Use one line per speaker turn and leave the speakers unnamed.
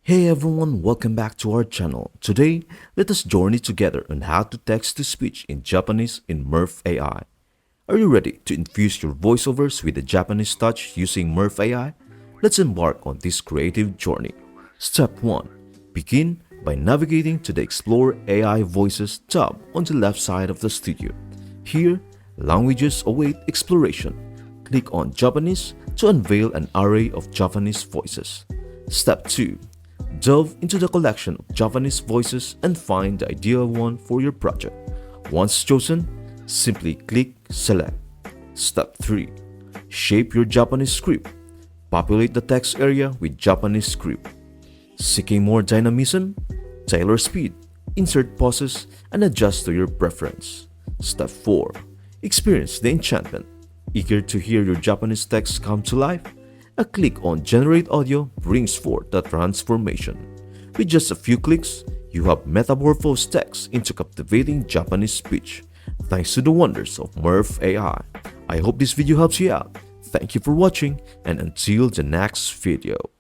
Hey everyone, welcome back to our channel. Today, let us journey together on how to text to speech in Japanese in Murf AI. Are you ready to infuse your voiceovers with a Japanese touch using Murf AI? Let's embark on this creative journey. Step 1. Begin by navigating to the Explore AI Voices tab on the left side of the studio. Here, languages await exploration. Click on Japanese to unveil an array of Japanese voices. Step 2. Delve into the collection of Japanese voices and find the ideal one for your project. Once chosen, simply click Select. Step 3. Shape your Japanese script. Populate the text area with Japanese script. Seeking more dynamism? Tailor speed, insert pauses, and adjust to your preference. Step 4. Experience the enchantment. Eager to hear your Japanese text come to life? A click on Generate Audio brings forth the transformation. With just a few clicks, you have metamorphosed text into captivating Japanese speech, thanks to the wonders of Murf AI. I hope this video helps you out. Thank you for watching, and until the next video.